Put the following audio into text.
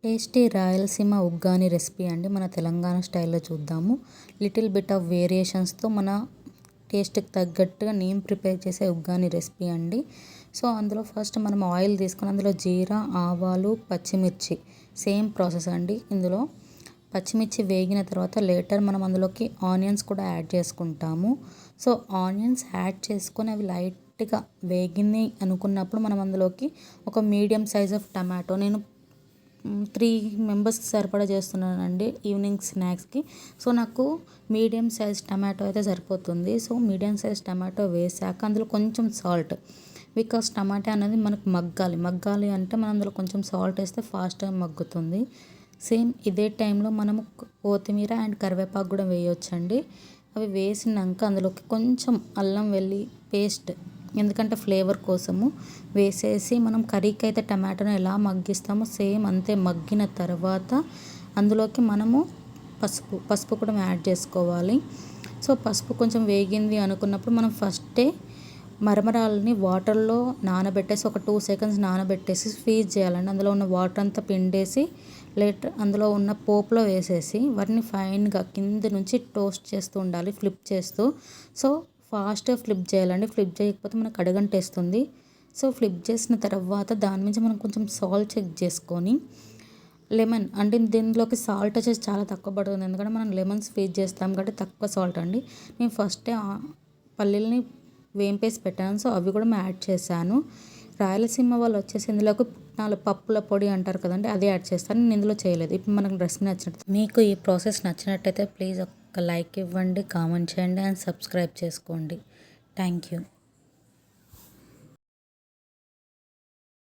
Tasty Rayalaseema uggani recipe అండి. మన తెలంగాణ స్టైల్లో చూద్దాము. లిటిల్ బిట్ ఆఫ్ వేరియేషన్స్తో మన టేస్ట్కి తగ్గట్టుగా నేను ప్రిపేర్ చేసే ఉగ్గాని రెసిపీ అండి. సో అందులో ఫస్ట్ మనం ఆయిల్ తీసుకొని అందులో జీరా, ఆవాలు, పచ్చిమిర్చి సేమ్ ప్రాసెస్ అండి. ఇందులో పచ్చిమిర్చి వేగిన తర్వాత లేటర్ మనం అందులోకి ఆనియన్స్ కూడా యాడ్ చేసుకుంటాము. సో ఆనియన్స్ యాడ్ చేసుకొని అవి లైట్గా వేగినాయి అనుకున్నప్పుడు మనం అందులోకి ఒక మీడియం సైజ్ ఆఫ్ టమాటో, నేను 3 మెంబర్స్కి సరిపడా చేస్తున్నానండి ఈవినింగ్ స్నాక్స్కి. సో నాకు మీడియం సైజ్ టమాటో అయితే సరిపోతుంది. సో మీడియం సైజ్ టమాటో వేసాక అందులో కొంచెం సాల్ట్, బికాస్ టమాటా అనేది మనకు మగ్గాలి అంటే మనం అందులో కొంచెం సాల్ట్ వేస్తే ఫాస్ట్గా మగ్గుతుంది. సేమ్ ఇదే టైంలో మనము కొత్తిమీర అండ్ కరివేపాకు కూడా వేయొచ్చండి. అవి వేసినాక అందులోకి కొంచెం అల్లం వెల్లి పేస్ట్, ఎందుకంటే ఫ్లేవర్ కోసము వేసేసి మనం కర్రీకి అయితే టమాటాను ఎలా మగ్గిస్తామో సేమ్ అంతే మగ్గిన తర్వాత అందులోకి మనము పసుపు కూడా యాడ్ చేసుకోవాలి. సో పసుపు కొంచెం వేగింది అనుకున్నప్పుడు మనం ఫస్టే మరమరాలని వాటర్లో నానబెట్టేసి ఒక 2 సెకండ్స్ నానబెట్టేసి ఫ్రీజ్ చేయాలండి. అందులో ఉన్న వాటర్ అంతా పిండేసి లేటర్ అందులో ఉన్న పోపులో వేసేసి వాటిని ఫైన్గా కింద నుంచి టోస్ట్ చేస్తూ ఉండాలి, ఫ్లిప్ చేస్తూ. సో ఫాస్ట్గా ఫ్లిప్ చేయాలండి. ఫ్లిప్ చేయకపోతే మనకు అడుగంటేస్తుంది. సో ఫ్లిప్ చేసిన తర్వాత దాని నుంచి మనం కొంచెం సాల్ట్ చెక్ చేసుకొని లెమన్ అంటే దీనిలోకి సాల్ట్ వచ్చేసి చాలా తక్కువ పడుతుంది, ఎందుకంటే మనం లెమన్స్ ఫీజ్ చేస్తాం కాబట్టి తక్కువ సాల్ట్ అండి. నేను ఫస్టే పల్లీలని వేంపేసి పెట్టాను, సో అవి కూడా యాడ్ చేశాను. రాయలసీమ వాళ్ళు వచ్చేసి ఇందులోకి పుట్నాలు పప్పుల పొడి అంటారు కదండి, అదే యాడ్ చేస్తాను. నేను ఇందులో చేయలేదు. ఇప్పుడు మనకు రెసిపీ నచ్చినట్టు, మీకు ఈ ప్రాసెస్ నచ్చినట్టయితే ప్లీజ్ ఒక లైక్ ఇవ్వండి, కామెంట్ చేయండి అండ్ సబ్స్క్రైబ్ చేసుకోండి. Thank you.